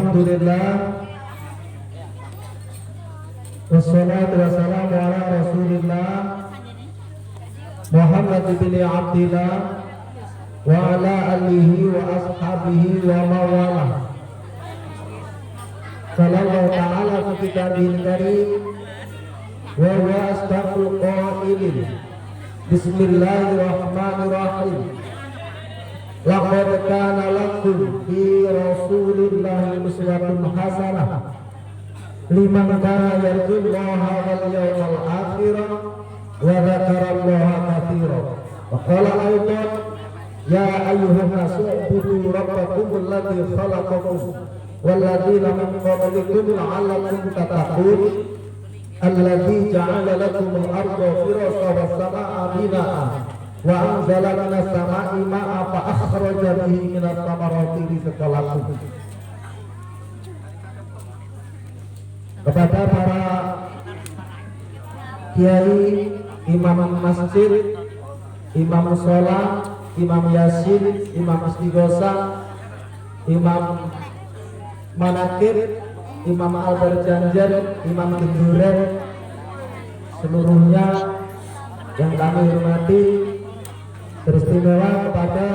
Alhamdulillah, wassalatu wassalamu ala Rasulillah Muhammad bin Abdillah wa ala alihi wa ashabihi wa mawalah. Sallallahu ta'ala fi kitabihil karim wa huwa asdaqul qailin. Bismillahirrahmanirrahim. Laqad kana lakum fi Rasulillahi uswatun hasanah liman kana yarjullaha wal yawmal akhir wa dzakarallaha katsiran. Wa qala aidan ya ayyuhan nasu ubudu rabbakum alladzi khalaqakum wal ladzina min qablikum la'allakum tattaqun alladzi ja'ala lakum al-ardha firashan was samaa'a binaa'a wa anzala minas samaa'i ma'a fa akhraja bihi minas thamarati rizqan lakum. Kepada para kiai, imam masjid, imam sholat, imam yasin, imam istighosah, imam manakib, imam al-berjanjar, imam genduren, seluruhnya yang kami hormati, teristimewa kepada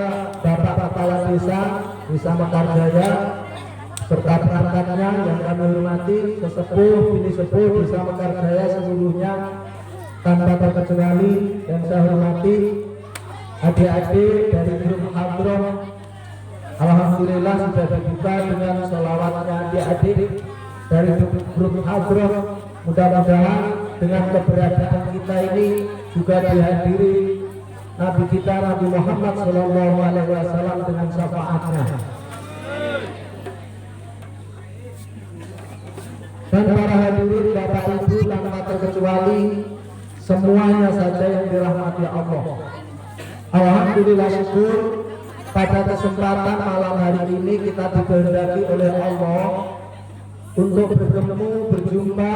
Bapak Kepala Desa Mekarjaya serta perangkatnya yang kami hormati, sesepuh, bini sepuh Desa Mekarjaya seluruhnya tanpa terkecuali, dan saya hormati adik-adik dari grup Hadroh. Alhamdulillah sudah dibuka dengan sholawatnya adik-adik dari grup Hadroh. Mudah-mudahan dengan keberadaan kita ini juga dihadiri Nabi kita Nabi Muhammad SAW dengan syafaatnya. Dan para hadirin Bapak Ibu tanpa terkecuali semuanya saja yang dirahmati Allah. Alhamdulillah, syukur pada kesempatan malam hari ini kita dikehendaki oleh Allah untuk bertemu, berjumpa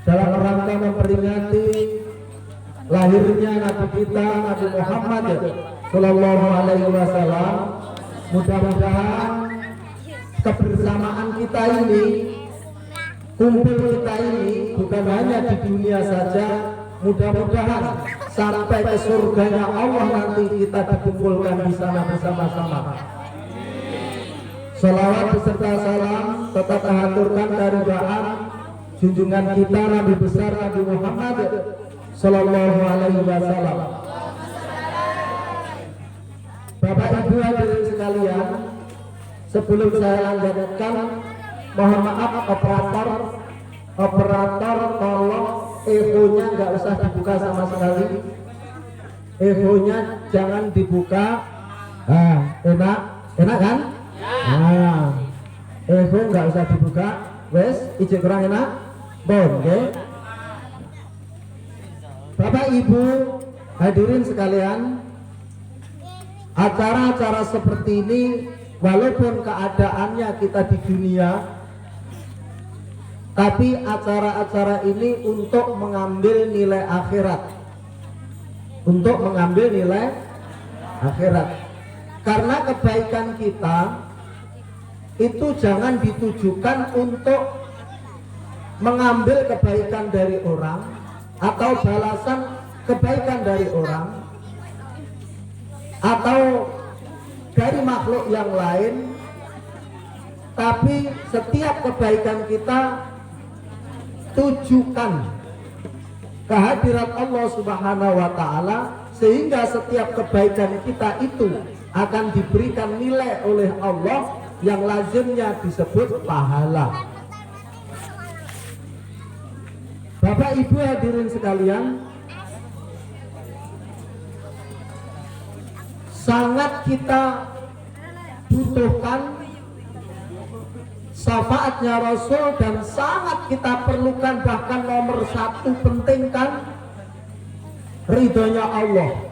dalam rangka memperingati lahirnya Nabi kita Nabi Muhammad Sallallahu Alaihi Wasallam. Mudah-mudahan kebersamaan kita ini, kumpul kita ini bukan hanya di dunia saja, mudah-mudahan sampai ke surganya Allah nanti kita dikumpulkan di sana bersama-sama. Salawat beserta salam tetap dihaturkan dari baan junjungan kita Nabi besar Nabi Muhammad Sallallahu Alaihi Wasallam. Bapak Ibu hadirin sekalian, sebelum saya lanjutkan, mohon maaf operator tolong echo-nya nggak usah dibuka sama sekali. Echo-nya jangan dibuka. Enak kan? Echo nggak usah dibuka. Wes, ijek kurang enak. Oke. Bapak Ibu hadirin sekalian, acara-acara seperti ini walaupun keadaannya kita di dunia, tapi acara-acara ini untuk mengambil nilai akhirat, untuk mengambil nilai akhirat. Karena kebaikan kita itu jangan ditujukan untuk mengambil kebaikan dari orang atau balasan kebaikan dari orang atau dari makhluk yang lain, tapi setiap kebaikan kita tujukan kehadirat Allah Subhanahu wa Ta'ala, sehingga setiap kebaikan kita itu akan diberikan nilai oleh Allah yang lazimnya disebut pahala. Bapak Ibu hadirin sekalian, sangat kita butuhkan syafaatnya Rasul, dan sangat kita perlukan, bahkan nomor satu pentingkan ridhonya Allah.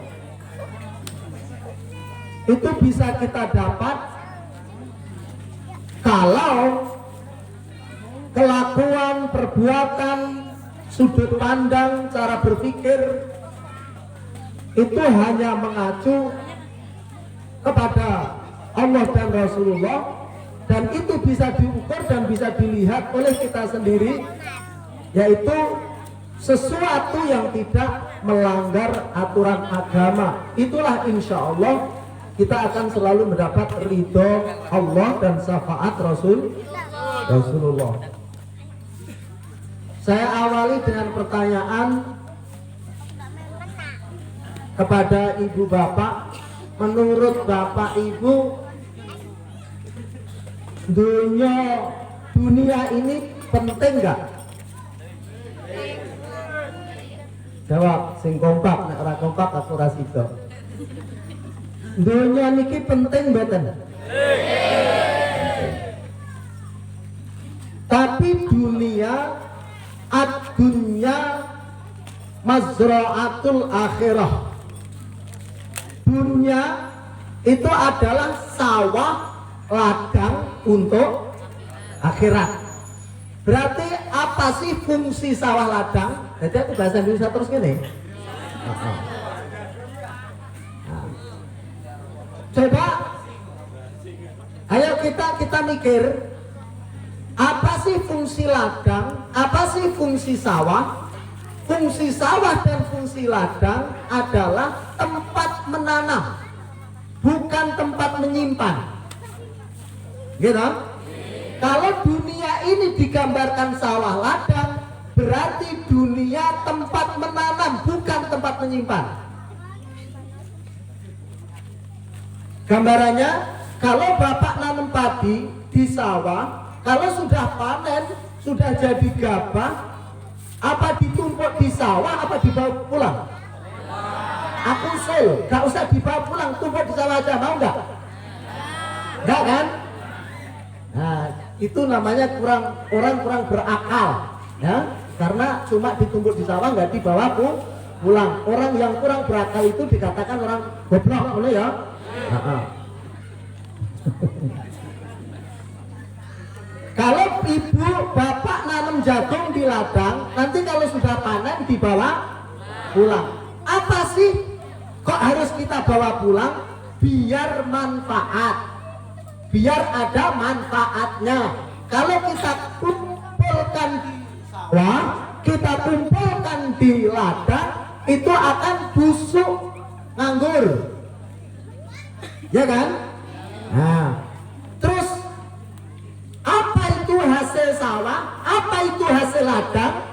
Itu bisa kita dapat kalau kelakuan, perbuatan, sudut pandang, cara berpikir itu hanya mengacu kepada Allah dan Rasulullah, dan itu bisa diukur dan bisa dilihat oleh kita sendiri, yaitu sesuatu yang tidak melanggar aturan agama. Itulah insya Allah kita akan selalu mendapat ridho Allah dan syafaat Rasulullah. Saya awali dengan pertanyaan kepada ibu bapak. Menurut bapak ibu, dunia ini penting nggak? Jawab sing kompak, nek ora kompak aku ora sida. Dunia niki penting mboten? Tapi dunia ad-dunya mazra'atul akhirah. Dunia itu adalah sawah ladang untuk akhirat. Berarti apa sih fungsi sawah ladang? Jadi aku bahasa Indonesia terus gini. Coba, ayo kita mikir, apa sih fungsi ladang? Apa sih fungsi sawah? Fungsi sawah dan fungsi ladang adalah tempat menanam, bukan tempat menyimpan. Gitu? Kalau dunia ini digambarkan sawah ladang, berarti dunia tempat menanam, bukan tempat menyimpan. Gambarannya, kalau bapak nanam padi di sawah, kalau sudah panen, sudah jadi gabah, apa ditumpuk di sawah, apa dibawa pulang? Aku usul, gak usah dibawa pulang, tumpuk di sawah aja, mau nggak? Nggak kan? Nah, itu namanya orang kurang berakal, ya, karena cuma ditumpuk di sawah nggak dibawa pulang. Orang yang kurang berakal itu dikatakan orang goblok, boleh ya? Kalau ibu bapak nanam jagung di ladang, nanti kalau sudah panen dibawa pulang. Apa sih kok harus kita bawa pulang? Biar manfaat, biar ada manfaatnya. Kalau kita kumpulkan di sawah, kita kumpulkan di ladang, itu akan busuk, nganggur, ya kan? Nah, terus apa itu hasil sawah? Apa itu hasil ladang?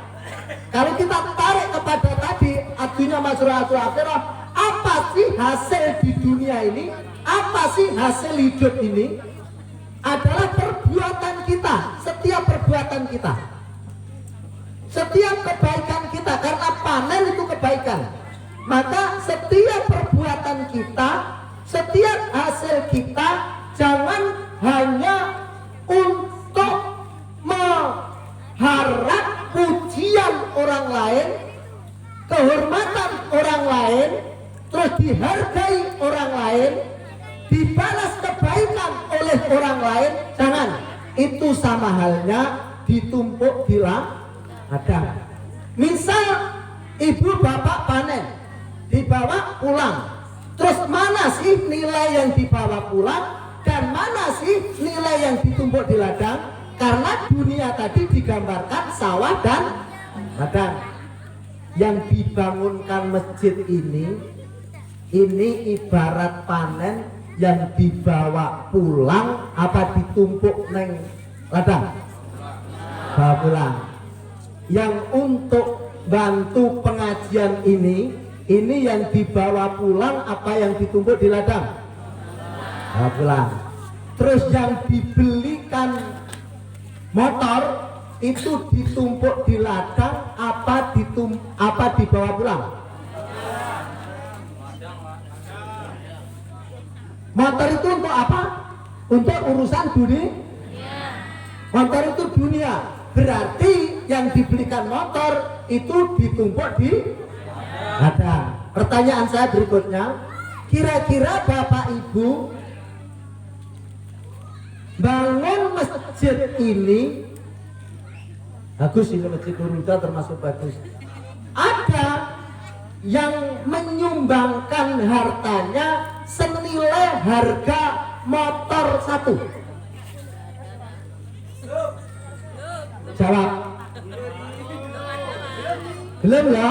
Kalau kita tarik kepada tadi adunya mazra'atul akhirah, apa sih hasil di dunia ini? Apa sih hasil hidup ini? Adalah perbuatan kita, setiap perbuatan kita, setiap kebaikan kita, karena panen itu kebaikan. Maka setiap perbuatan kita, setiap hasil kita, jangan hanya untuk mengharap pujian orang lain, kehormatan orang lain, terus dihargai orang lain, dibalas kebaikan oleh orang lain. Jangan, itu sama halnya ditumpuk di ladang. Misal ibu bapak panen, dibawa pulang, terus mana sih nilai yang dibawa pulang dan mana sih nilai yang ditumpuk di ladang? Karena dunia tadi digambarkan sawah dan ladang. Yang dibangunkan masjid ini ibarat panen, yang dibawa pulang apa ditumpuk neng ladang? Bawa pulang. Yang untuk bantu pengajian ini yang dibawa pulang apa yang ditumpuk di ladang? Bawa pulang. Terus yang dibelikan motor itu ditumpuk di ladang apa dibawa pulang? Motor itu untuk apa? Untuk urusan dunia. Motor itu dunia. Berarti yang dibelikan motor itu ditumpuk di ladang. Pertanyaan saya berikutnya, kira-kira bapak ibu bangun masjid ini bagus, ini masjid Nurhuda termasuk bagus. Ada yang menyumbangkan hartanya senilai harga motor satu. Jawab. Belum ya?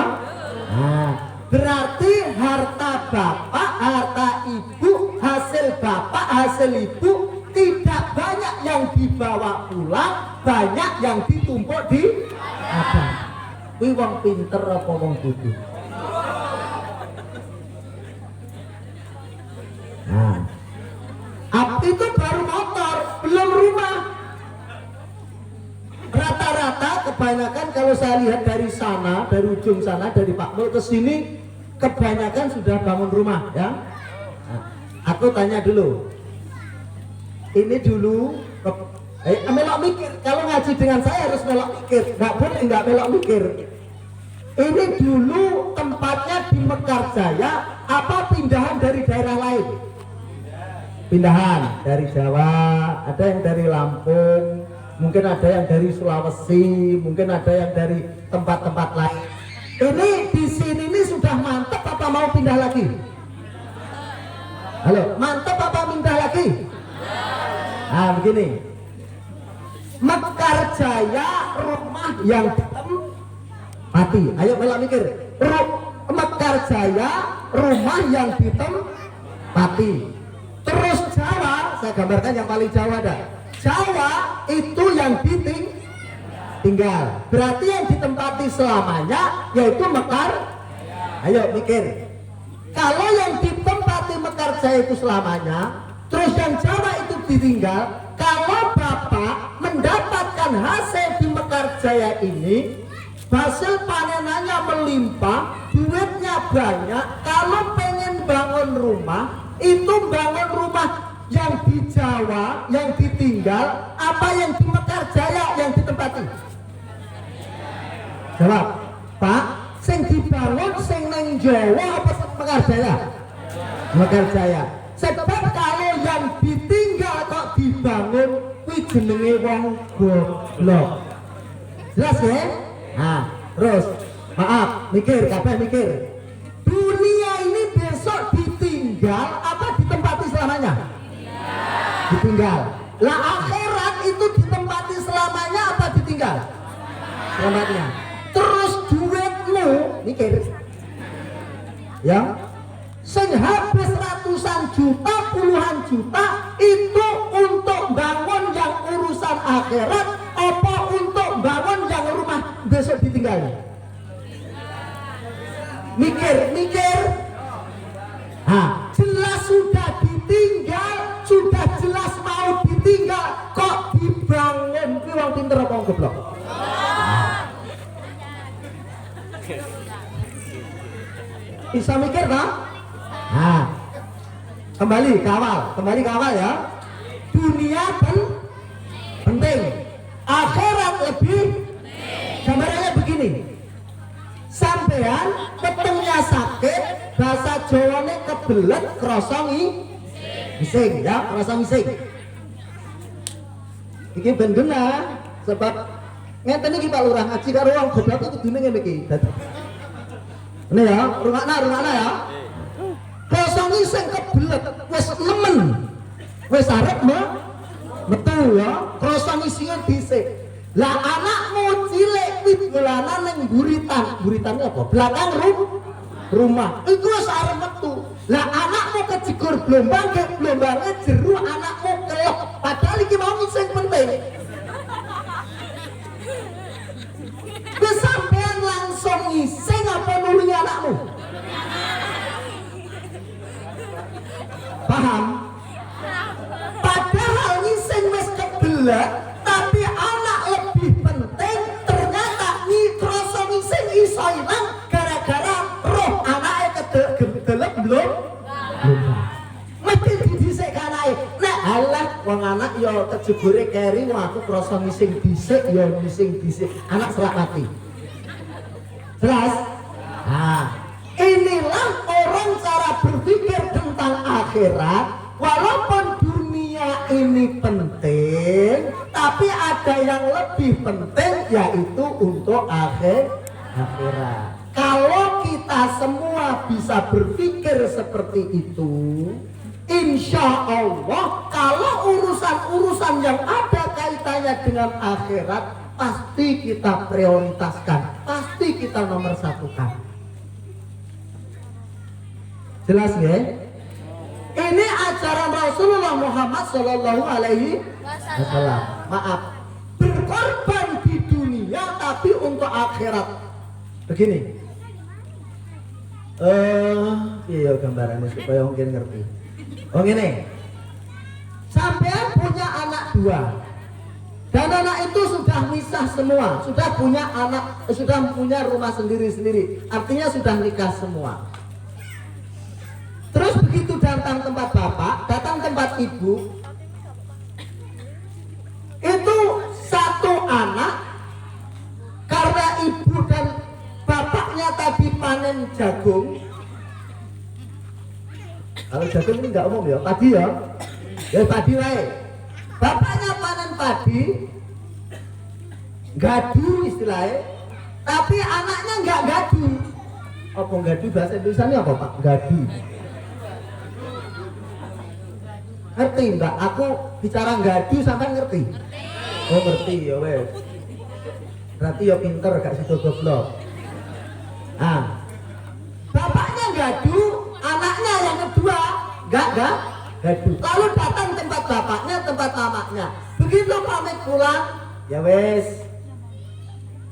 Nah, berarti harta bapak, harta ibu, hasil bapak, hasil ibu tidak banyak yang dibawa pulang, banyak yang ditumpuk di abang. Kuwi wong pinter apa wong bodoh? Nah, itu baru motor, belum rumah. Rata-rata kebanyakan kalau saya lihat dari sana, dari ujung sana, dari Pak Mul ke sini, kebanyakan sudah bangun rumah, ya. Nah, aku tanya dulu, ini dulu, melok mikir. Kalau ngaji dengan saya harus melok mikir, nggak boleh nggak melok mikir. Ini dulu tempatnya di Mekarjaya, apa pindahan dari daerah lain? Pindahan dari Jawa, ada yang dari Lampung, mungkin ada yang dari Sulawesi, mungkin ada yang dari tempat-tempat lain. Ini di sini ini sudah mantap apa mau pindah lagi? Halo, mantap apa pindah lagi? Nah begini, Mekarjaya rumah yang ditempati. Ayo melok mikir. Mekarjaya rumah yang ditempati. Terus Jawa, saya gambarkan yang paling Jawa dah. Jawa itu yang ditinggal. Berarti yang ditempati selamanya yaitu Mekar. Ayo mikir. Kalau yang ditempati Mekarjaya itu selamanya, terus yang Jawa itu ditinggal. Kalau bapak mendapatkan hasil di Mekarjaya ini, hasil panenannya melimpah, duitnya banyak. Kalau pengen bangun rumah, itu bangun rumah yang di Jawa, yang ditinggal, apa yang di Mekarjaya yang ditempati? Jawab, Pak. Sing dibangun sing neng Jawa apa Mekarjaya? Mekarjaya. Sebab kalau yang ditinggal kok dibangun, kuwi jenenge wong goblok. Jelas ya? Nah, terus maaf, mikir, kabeh mikir. Dunia ini besok ditinggal apa ditempati selamanya? Ditinggal. Lah akhirat itu ditempati selamanya apa ditinggal? Selamanya. Terus duitmu, mikir. Ya. Sing habis ratusan juta, puluhan juta itu untuk bangun yang urusan akhirat apa untuk bangun yang rumah besok ditinggal? Mikir. Nah, jelas sudah ditinggal, sudah jelas mau ditinggal, kok dibangun? Ki wong pinter apa wong goblok? Bisa mikir tak? Nah, kembali kawal ya. Dunia penting, akhirat lebih. Gambarannya begini. Sampean ketengnya sakit, bahasa Jawane kebelet krasa ngising ya, krasa ngising. Iki ben genah sebab ngeten iki Pak Lurah ngaji karo wong goblok itu kudune ngene iki. Ini ya, rungokna ya. Krasa ngising kebelet, wis nemen. Wis arep metu ya, krasa ngisinge dhisik. Lah anakmu cilik wis dolanan ning buritan apa? Belakang rumah. Iku wis arep metu. Lah anakmu kejegur blombang, blombange jeru anakmu kelep. Padahal iki mau sing penting. Wis sampean langsung ngising apa nulungi anakmu? Paham? Padahal ngising wis kebelet, tapi anak lebih penting. Ternyata krasa ngising iso ilang gara-gara roh anake kedelep belum. Mesti didhisik anake. Nek alah wong anak ya kejebure keri, wong aku krasa ngising dhisik ya ngising dhisik. Anak selak mati. Jelas? Nah, inilah orang cara berpikir tentang akhirat. Walaupun dunia ini penting, tapi ada yang lebih penting, yaitu untuk akhirat. Kalau kita semua bisa berpikir seperti itu, insya Allah kalau urusan-urusan yang ada kaitannya dengan akhirat pasti kita prioritaskan, pasti kita nomor satukan. Jelas ya? Ini ajaran Rasulullah Muhammad Sallallahu Alaihi Wasallam. Maaf, berkorban di dunia tapi untuk akhirat. Begini. Iya gambarannya supaya mungkin ngerti. Oh gini, sampean punya anak 2 dan anak itu sudah misah semua, sudah punya anak, sudah punya rumah sendiri-sendiri, artinya sudah nikah semua. Terus begitu datang tempat bapak, datang tempat ibu, itu satu anak karena ibu dan bapaknya tadi panen jagung. Kalau jagung ini nggak umum ya, padi ya. Ya padi wae. Bapaknya panen padi, gadu istilahnya, tapi anaknya nggak gadu. Apa gadu bahasa Indonesianya apa Pak? Gadu. Ngerti Mbak? Aku bicara gadu sampai ngerti. Oh ngerti ya wes. Berarti ya pinter gak sido goblok. Ah, bapaknya gadu, anaknya yang kedua gak gadu. Lalu datang tempat bapaknya, tempat mamanya. Begitu pamit pulang, ya wes,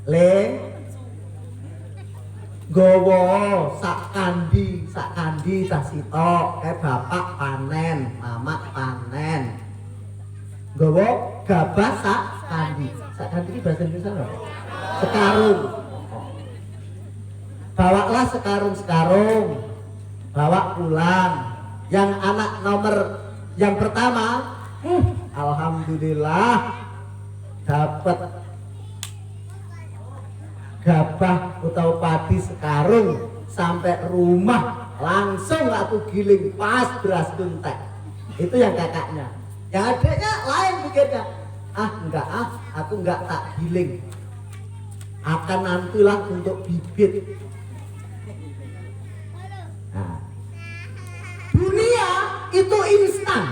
le, gowo sak kandi tas sitok, bapak panen, mama panen. Gowo gabah sak kandi ini bahasa Indonesia apa? Sekarung. Bawalah sekarung, bawa pulang. Yang anak nomor yang pertama, alhamdulillah dapat gabah atau padi sekarung, sampai rumah langsung aku giling pas beras tuntek. Itu yang kakaknya. Yang adiknya lain pikirnya, enggak aku enggak tak giling, akan nantilah untuk bibit. Nah, dunia itu instan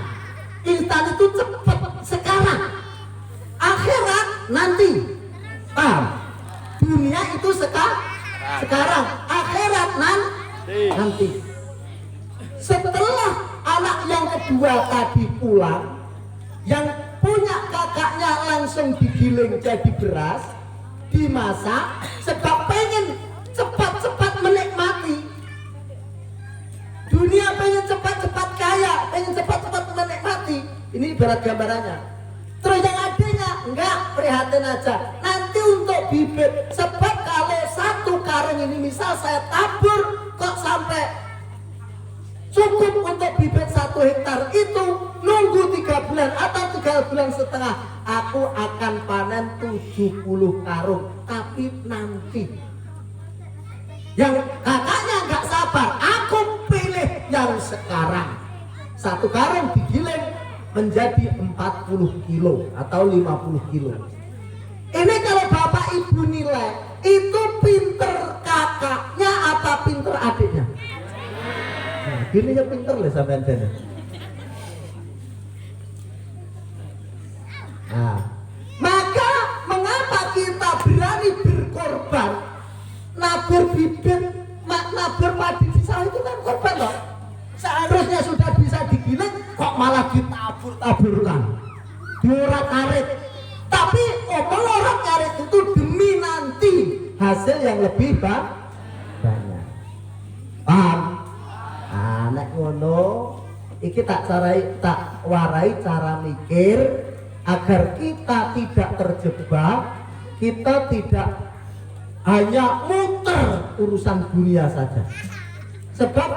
itu cepat sekarang, akhirat nanti. Paham? Dunia itu sekarang, akhirat nanti. Setelah anak yang kedua tadi pulang, yang punya kakaknya langsung digiling jadi beras, dimasak, sebab pengen cepat-cepat menikmati. Dunia pengen cepat-cepat kaya, pengen cepat-cepat menikmati. Ini ibarat gambarannya. Terus yang adanya enggak, prihatin aja. Nanti untuk bibit, sebab kalau satu karung ini misal saya tabur kok sampai cukup untuk bibit 1 hektar, itu nunggu 3 bulan atau 3 bulan setengah, aku akan panen 70 karung. Tapi nanti yang kakaknya nggak sabar, aku pilih yang sekarang. 1 karung digiling menjadi 40 kilo atau 50 kilo. Ini kalau bapak ibu nilai, itu pinter kakaknya apa pinter adiknya? Nah, gini ya pinter lah sampean dene. Nah, maka mengapa kita berani berkorban? Nabur bibit, nabur padi di sawah itu kan korban loh. Seharusnya sudah bisa digiling, kok malah ditabur-taburkan, diorak-arik. Tapi omong orak-arik itu demi nanti hasil yang lebih banyak. Paham? Nek ngono, iki tak warai cara mikir agar kita tidak terjebak, kita tidak hanya muter urusan dunia saja. Sebab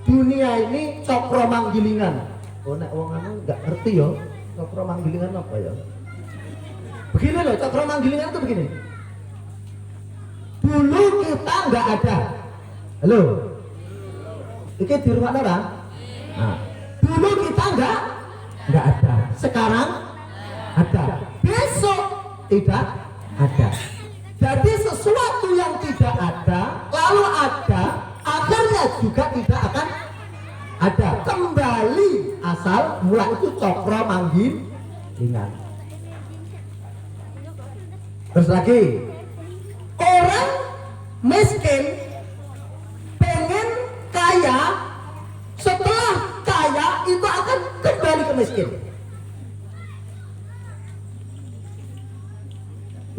dunia ini cokro manggilingan. Oh nek wong anu enggak ngerti ya, cokro manggilingan apa ya? Begini loh, cokro manggilingan itu begini. Dulu kita enggak ada. Halo. Iki di rumah orang. Nah, dulu kita enggak ada. Sekarang ada. Besok tidak ada. Jadi sesuatu yang tidak ada lalu ada, akhirnya juga tidak akan ada. Kembali asal mula itu cokro manggilingan. Terus lagi, orang miskin pengen kaya, setelah kaya itu akan kembali ke miskin.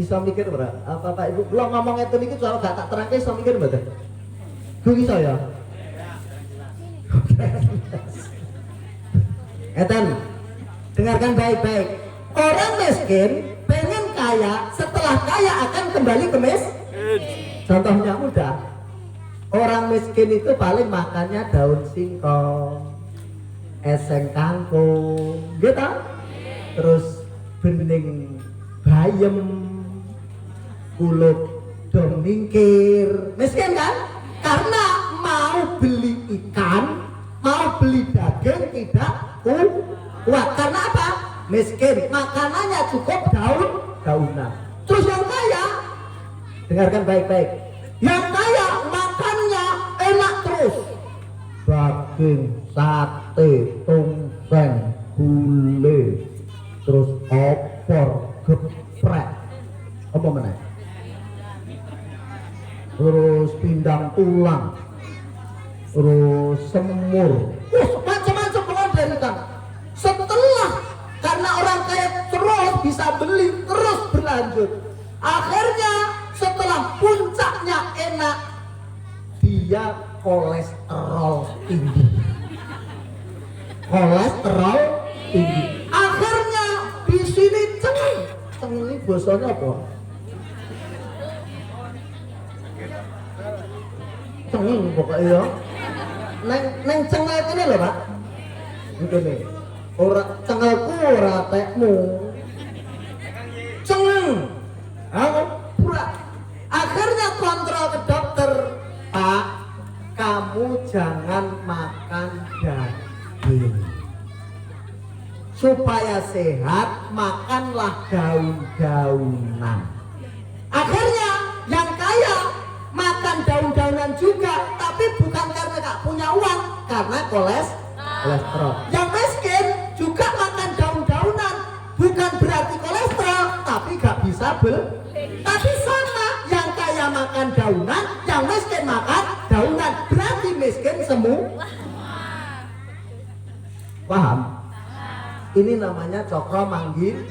Bisa mikir berapa? Apa Pak Ibu? Kalau ngomong itu nih soal gak tak terangkan, bisa mikir berapa? Gue bisa ya. Eten, dengarkan baik-baik. Orang miskin pengen kaya, setelah kaya akan kembali ke miskin. Contohnya mudah. Orang miskin itu paling makannya daun singkong, eseng kangkung, gitu. Terus bening bayem, kulit dom mingkir. Miskin kan? Karena mau beli ikan, mau beli daging tidak kuat. Karena apa? Miskin, makanannya cukup daunan. Terus yang kaya, dengarkan baik-baik, yang kaya makannya enak terus, daging, sate, tongseng, gulai, terus opor, geprek, apa mana? Terus pindang tulang, terus semur, macam-macam pengorderan. Setelah, karena orang kaya terus bisa beli, terus berlanjut, akhirnya setelah puncaknya enak, dia kolesterol tinggi. Kolesterol tinggi. Akhirnya di sini cengeng ini bosnya apa? Cengeng pokoknya ya. Neng cengeng ini loh Pak. Itu nih. Orang cengelku ora tekmu. Cengeng. Pura. Akhirnya kontrol ke dokter. Pak, kamu jangan makan daging. Supaya sehat, makanlah daun-daunan. Akhirnya yang kaya makan daun-daunan juga, tapi bukan karena gak punya uang, karena kolesterol. Yang miskin juga makan daun-daunan, bukan berarti kolesterol, tapi gak bisa tapi sama, yang kaya makan daunan, yang miskin makan daunan, berarti miskin semua. Paham? Ini namanya cokro manggil.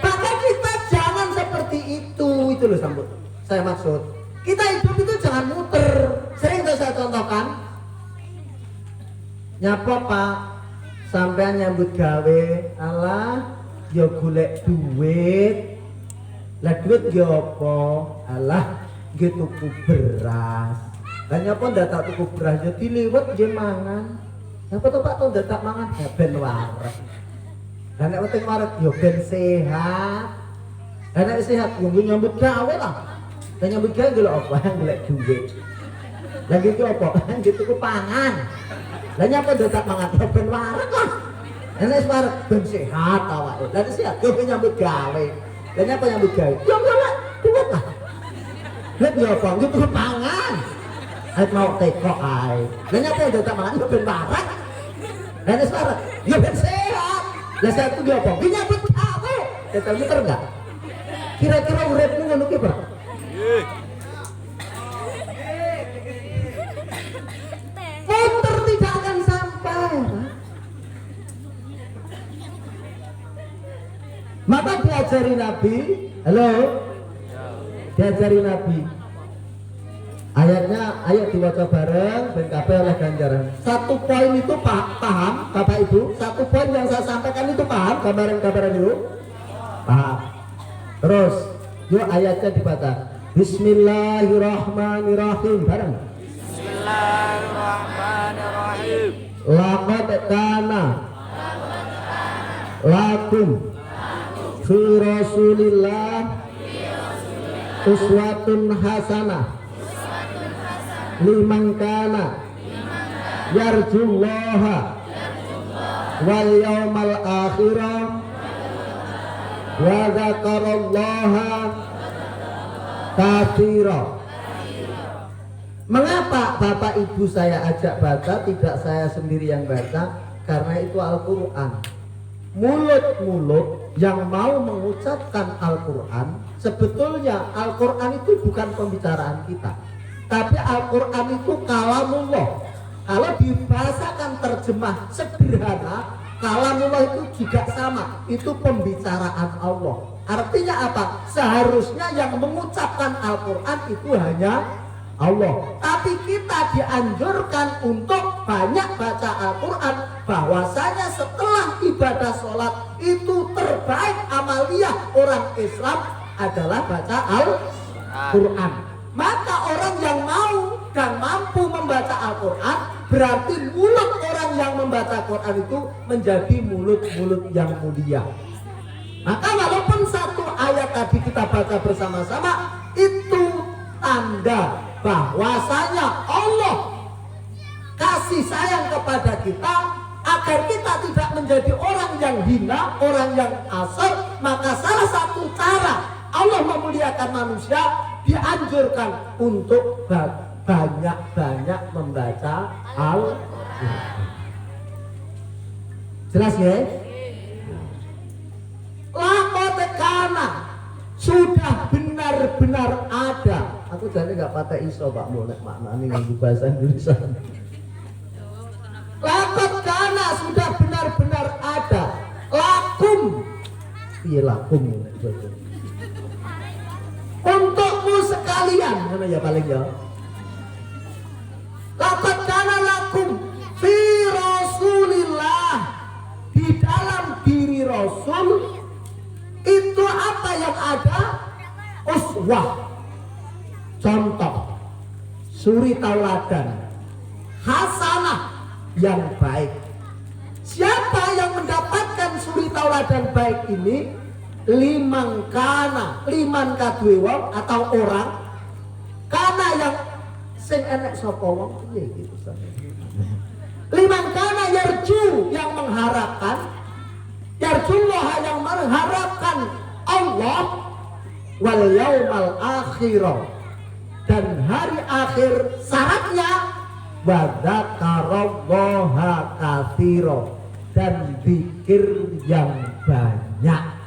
Maka kita jangan seperti itu loh sambut. Saya maksud, kita hidup itu jangan muter. Sering tuh saya contohkan. Nyapa Pak, sampean nyambut gawe, alah, ya golek duit. Lah duit ya apa? Alah, nggih tuku beras. Lah nyapa ndak tuku beras ya diliwet nggih mangan. Nyapa to Pak to ndak mangan ya ben waras. Lah nek weteng waras ya ben sehat. Lah nek sehat yo nyambut gawe lah. Lah nyambut gawe golek apa? Golek duit. Lah gitu apa? Gitu tuku pangan. Lah nyapa ndak mangan ya ben waras lah. Lah nek waras ben sehat awake. Lah nek sehat yo nyambut gawe. Lah nyapa nyambut gawe? Yo golek duit lah. Lihat ya apa? Gitu pangan. Ayo mau tekok ae. Lah nyapa ndak mangan yo ben waras. Lah nek waras yo ben sehat. Lah saya itu dia apa? Dia nyambut gawe. Kita muter enggak? Kira-kira uripmu ngono ki, Pak? Muter tidak akan sampai. Maka diajari Nabi, halo? Diajari Nabi. Ayatnya, ayo dibaca bareng ben kabeh oleh ganjaran. Satu poin itu paham Bapak Ibu? Satu poin yang saya sampaikan itu paham gambaran-gambaran itu? Paham. Terus, yuk ayatnya dibaca. Bismillahirrahmanirrahim bareng. Bismillahirrahmanirrahim. Laqad kana lakum fi Rasulillah uswatun hasanah liman kana yarjullaha wal yawmal akhirah wa dzakarallaha katsira. Mengapa Bapak Ibu saya ajak baca, tidak saya sendiri yang baca? Karena itu Al-Quran. mulut-mulut yang mau mengucapkan Al-Quran, sebetulnya Al-Quran itu bukan pembicaraan kita, tapi Al-Quran itu kalamullah. Kalau dibahasakan terjemah sederhana, kalamullah itu juga sama, itu pembicaraan Allah. Artinya apa? Seharusnya yang mengucapkan Al-Quran itu hanya Allah, tapi kita dianjurkan untuk banyak baca Al-Quran. Bahwasanya setelah ibadah sholat itu terbaik amaliyah orang Islam adalah baca Al-Quran. Maka orang yang mau dan mampu membaca Al-Quran, berarti mulut orang yang membaca Quran itu menjadi mulut-mulut yang mulia. Maka walaupun satu ayat tadi kita baca bersama-sama, itu tanda bahwasanya Allah kasih sayang kepada kita agar kita tidak menjadi orang yang hina, orang yang asal. Maka salah satu cara Allah memuliakan manusia, dianjurkan untuk banyak-banyak membaca Al-Quran. Jelas ya? Laqad kana, sudah benar-benar ada. Aku jadi nggak pakai iso Pak Mulek maknanya nganggo bahasa Indonesia. Laqad kana, sudah benar-benar ada. Lakum, iya lakum untukmu sekalian, mana ya paling ya. Laqad kana lakum fi Rasulillah, di dalam diri Rasul itu apa yang ada? Uswah, contoh, suri tauladan, hasanah yang baik. Siapa yang mendapatkan suri tauladan baik ini? Liman kana, liman kadue wong atau orang kana yang sing enek sapa wong piye gitu. Liman kana yarju, yang mengharapkan, yarjullah yang mengharapkan Allah, wal yaumal akhir, dan hari akhir. Syaratnya wa dzakarallaha katsira, dan zikir yang banyak.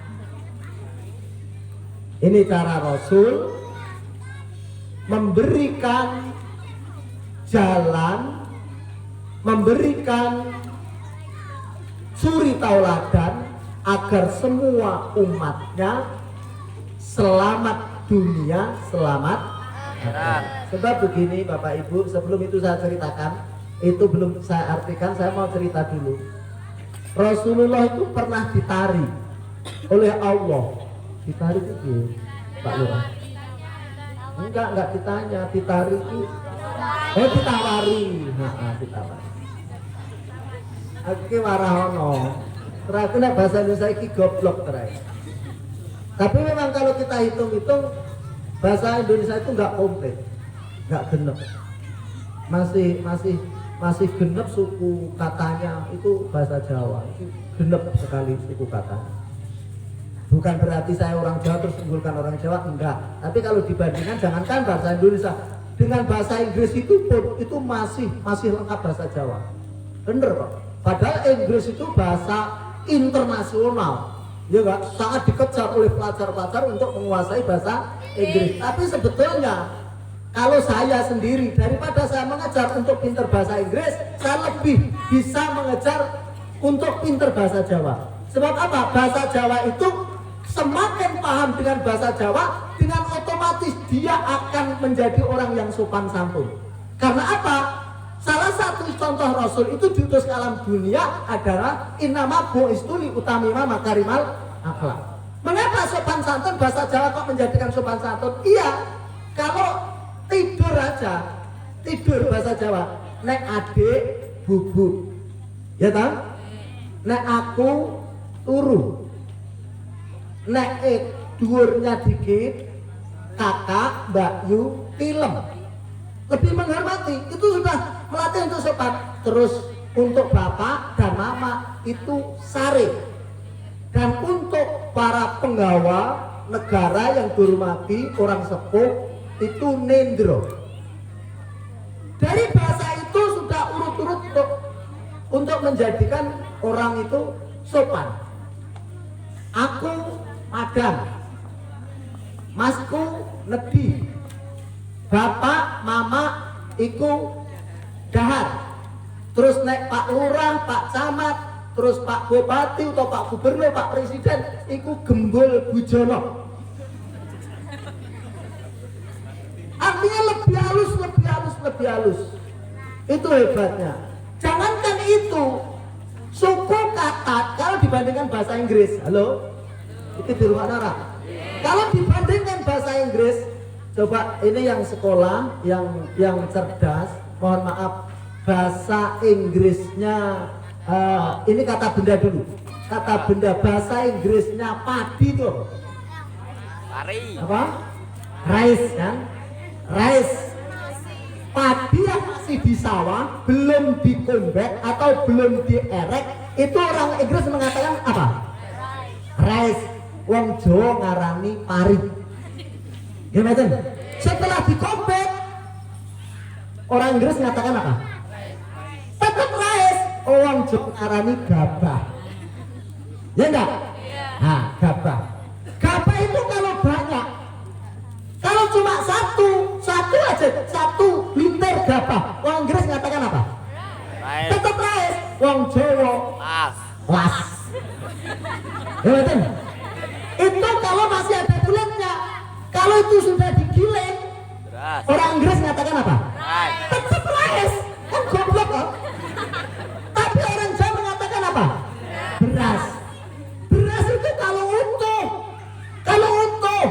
Ini cara Rasul memberikan jalan, memberikan suri tauladan agar semua umatnya selamat dunia, selamat akhirat. Sebab begini Bapak Ibu, sebelum itu saya ceritakan, itu belum saya artikan, saya mau cerita dulu. Rasulullah itu pernah ditarik oleh Allah. Ditarik itu Pak Lurah? Enggak ditanya, ditarik itu. Oh ditawari, ditawari. Aku warahono. Terakhir bahasa Indonesia ini goblok terakhir. Tapi memang kalau kita hitung-hitung, bahasa Indonesia itu enggak komplit, enggak genep. Masih genep suku katanya, itu bahasa Jawa. Itu genep sekali suku katanya. Bukan berarti saya orang Jawa terus unggulkan orang Jawa, enggak. Tapi kalau dibandingkan, jangankan bahasa Indonesia dengan bahasa Inggris itu pun itu masih lengkap bahasa Jawa. Bener kok. Padahal Inggris itu bahasa internasional, ya enggak, sangat dikejar oleh pelajar-pelajar untuk menguasai bahasa Inggris. Tapi sebetulnya kalau saya sendiri, daripada saya mengejar untuk pinter bahasa Inggris, saya lebih bisa mengejar untuk pinter bahasa Jawa. Sebab apa? Bahasa Jawa itu semakin paham dengan bahasa Jawa, dengan otomatis dia akan menjadi orang yang sopan santun. Karena apa? Salah satu contoh Rasul itu diutus ke alam dunia adalah innama bu'istu li utamima makarimal akhlak. Mengapa sopan santun bahasa Jawa kok menjadikan sopan santun? Iya, kalau tidur aja, tidur bahasa Jawa, nek adik bubuk, ya kan? Nek aku turu, nek dhuwurnya dikit, kakak, mbak yu, tilem. Lebih menghormati, itu sudah melatih untuk sopan. Terus untuk bapak dan mama itu sare. Dan untuk para penggawa negara yang dihormati, orang sepuh itu nendro. Dari bahasa itu sudah urut-urut untuk menjadikan orang itu sopan. Aku madang, masku nebi, bapak mama iku dahar. Terus naik Pak Lurah, Pak Camat, terus Pak Bupati atau Pak Gubernur, Pak Presiden iku gembul bujono. Artinya lebih halus, lebih halus, lebih halus. Itu hebatnya. Jangankan itu, suku kata kalau dibandingkan bahasa Inggris, halo, itu di rumah Nara. Kalau dibandingkan bahasa Inggris, coba ini yang sekolah, yang cerdas, mohon maaf, bahasa Inggrisnya ini kata benda dulu. Kata benda bahasa Inggrisnya padi tuh. Pari. Apa? Rice kan? Rice. Padi yang masih di sawah, belum dikombek atau belum dierek, itu orang Inggris mengatakan apa? Rice. Wong Jawa ngarani pari. Gimana? Setelah dikombek, orang Inggris mengatakan apa? Tetap rice. Orang Jawa ngarani gabah. Ya enggak? Nah, gabah. Gabah itu kalau banyak, kalau cuma satu aja, satu lintir gabah, orang Inggris mengatakan apa? Tetap rice. Wong Jawa las. Gimana? Itu kalau masih ada kulitnya. Kalau itu sudah digiling, orang Inggris mengatakan apa? Tetap rice. Kan goblok kan? Tapi orang Jawa mengatakan apa? Beras. Beras itu kalau utuh. Kalau utuh.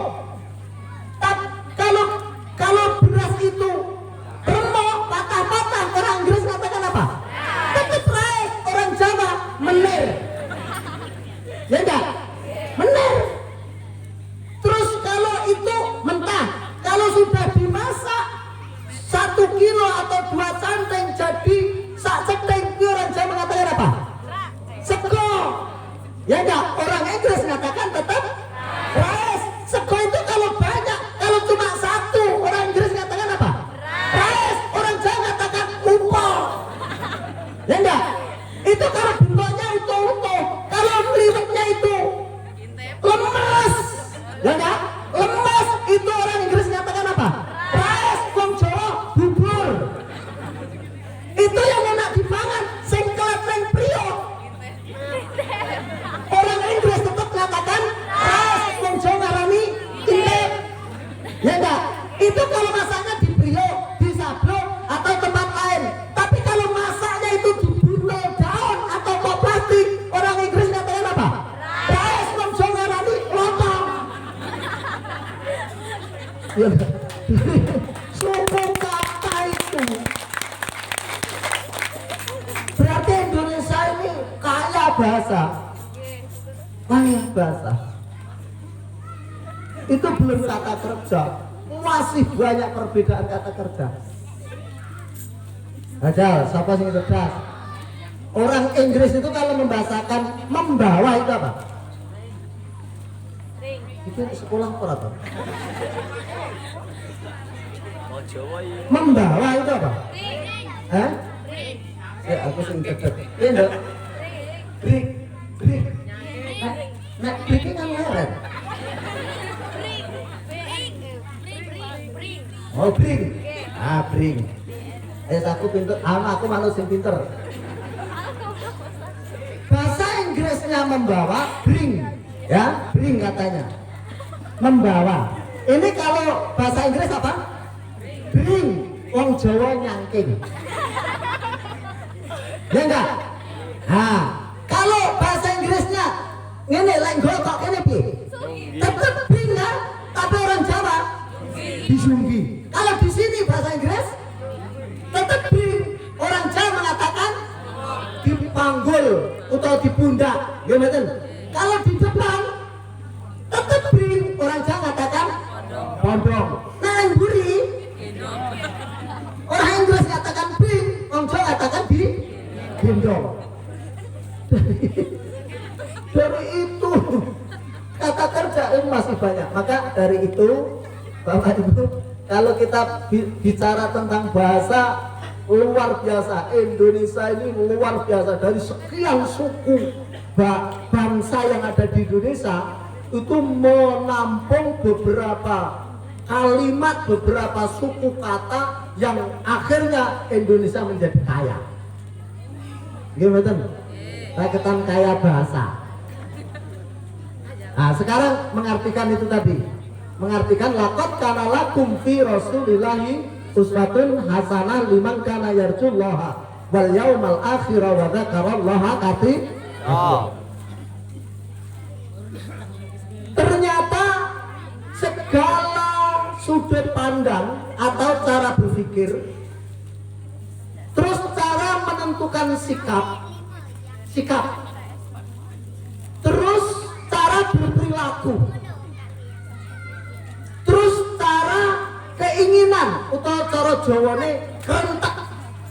Kalau beras itu remuk, patah-patah, orang Inggris mengatakan apa? Tetap rice. Orang Jawa menir. Ya enggak? Menir. Terus kalau itu mentah, kalau sudah dimasak 1 kilo atau 2 canteng jadi sak ceteng, orang Jawa mengatakan apa? Sego. Ya enggak? Orang Inggris mengatakan tetap rice. Sego itu kalau banyak, kalau cuma 1, orang Inggris mengatakan apa? Rice. Orang Jawa mengatakan upah. Ya enggak? Itu kalau bentuknya utuh-utuh, kalau liwetnya itu lemas. Ya enggak? Lemas itu orang Inggris mengatakan apa? Rice. Wong Jawa bubur. Itu yang enak dipangan, sing kleteng priok. Orang Inggris tetap mengatakan rice. Wong Jawa ngarani intip. Ya enggak? Itu kalau masaknya di priok, di sablon atau tempat lain. Tapi kalau masaknya itu di buntel daun atau kok plastik, orang Inggris mengatakan apa? Rice. Wong Jawa ngarani lontong. Ya enggak? Suku kata itu berarti Indonesia ini kaya bahasa. Kaya bahasa. Itu belum kata kerja, masih banyak perbedaan kata kerja. Ajal, siapa sih cerdas? Orang Inggris itu kalau membahasakan membawa itu apa? Itu sekolah apa? Membawa itu apa? Hah? Ya aku sing cedek. Iya enggak? Bring. Nah, bring kan leren. Oh, bring. Ah, bring. Aku pinter, aku manusia pinter. Bahasa Inggrisnya membawa, bring. Ya, bring katanya. Membawa. Ini kalau bahasa Inggris apa? Bring. Wong Jawa nyangking. Ya enggak? Nah, kalau bahasa Inggrisnya ngene lek kok kene piye? Tetep bring kan? Tapi orang Jawa disunggi. Kalau di sini bahasa Inggris tetep bring. Orang Jawa mengatakan dipanggul atau di pundak. Gimana? Kalau di depan tetep bring. Orang Jawa mengatakan pondong. Nah, yang buri orang Inggris katakan bring, orang Jawa katakan di gendong. Dari itu kata kerja ini masih banyak. Maka dari itu Bapak Ibu, kalau kita bicara tentang bahasa, luar biasa. Indonesia ini luar biasa. Dari sekian suku bangsa yang ada di Indonesia itu menampung beberapa kalimat, beberapa suku kata yang akhirnya Indonesia menjadi kaya. Gimana? Rakyatan kaya bahasa. Nah, sekarang mengartikan itu tadi. Mengartikan laqad kana lakum fi Rasulillahi uswatun hasanah liman kana yarjullaha wal yaumal akhir wa dzakarallaha katsiran. Ternyata segala sudut pandang atau cara berpikir, terus cara menentukan sikap, terus cara berperilaku, terus cara keinginan atau cara Jawane kerentek,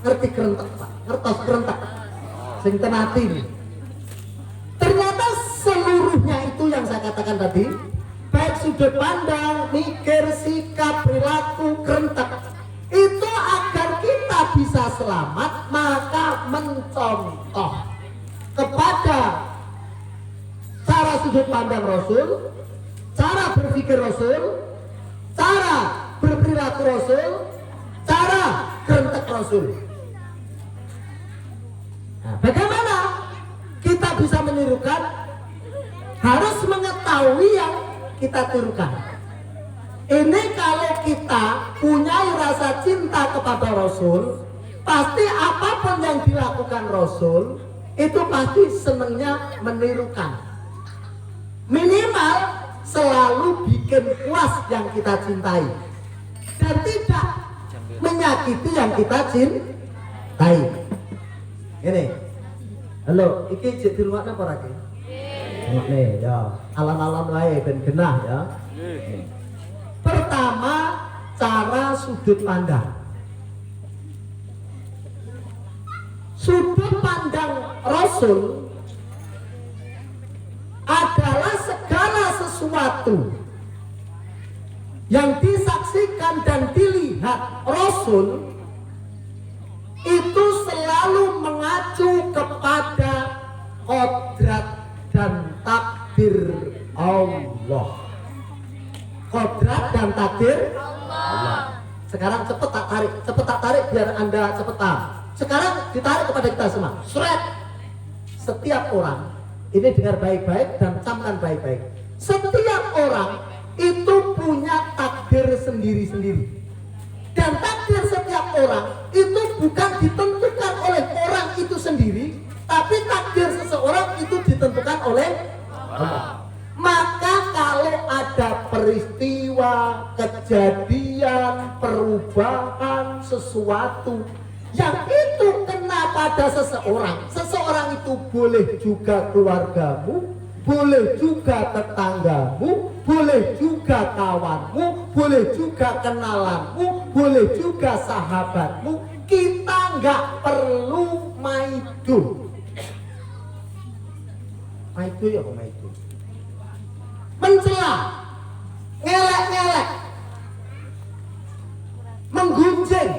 ngerti kerentek Pak, ngertos kerentek sing tenati. Ternyata seluruhnya itu yang saya katakan tadi, baik sudut pandang, mikir, sikap, perilaku, kerentek, itu agar kita bisa selamat maka mencontoh kepada cara sudut pandang Rasul, cara berpikir Rasul, cara berperilaku Rasul, cara kerentek Rasul. Nah, bagaimana kita bisa menirukan? Harus mengetahui yang kita tirukan. Ini kalau kita punya rasa cinta kepada Rasul, pasti apapun yang dilakukan Rasul itu pasti senangnya menirukan. Minimal selalu bikin puas yang kita cintai dan tidak menyakiti yang kita cintai. Ini, halo, iki di rumah apa lagi? Nih, ya, alam-alam lain dan genah ya. Pertama, cara sudut pandang. Sudut pandang Rasul adalah segala sesuatu yang disaksikan dan dilihat Rasul itu selalu mengacu kepada kodrat dan takdir Allah. Kodrat dan takdir Allah. Sekarang cepet tak tarik biar Anda cepet tahu. Sekarang ditarik kepada kita semua. Surat. Setiap orang, ini dengar baik-baik dan camkan baik-baik. Setiap orang itu punya takdir sendiri-sendiri. Dan takdir setiap orang itu bukan ditentukan oleh orang itu sendiri, tapi takdir seseorang itu ditentukan oleh Allah. Maka kalau ada peristiwa, kejadian, perubahan sesuatu yang itu kena pada seseorang, seseorang itu boleh juga keluargamu, boleh juga tetanggamu, boleh juga kawanmu, boleh juga kenalanmu, boleh juga sahabatmu. Kita nggak perlu maido. Maido ya kok maido? Mencela, ngelek-ngelek, menggunjing,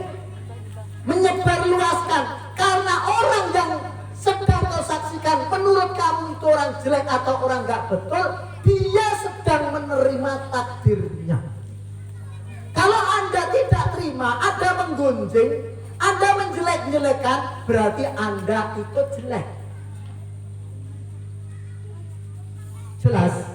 menyebarluaskan karena orang yang sedang kau saksikan menurut kamu itu orang jelek atau orang nggak betul, dia sedang menerima takdirnya. Kalau Anda tidak terima, Anda menggunjing, Anda menjelek-jelekan, berarti Anda itu jelek. Jelas?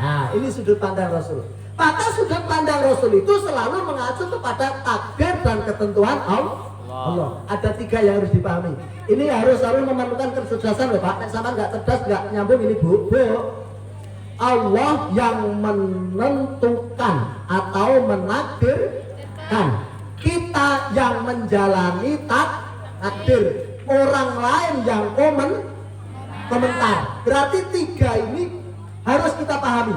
Nah, ini sudut pandang Rasul. Maka sudut pandang Rasul itu selalu mengacu kepada takdir dan ketentuan Allah. Ada 3 yang harus dipahami. Ini harus selalu memerlukan kecerdasan loh Pak. Nek sama nggak cerdas nggak nyambung ini Bu. Allah yang menentukan atau menakdirkan. Kita yang menjalani takdir. Orang lain yang komentar. Berarti 3 ini harus kita pahami.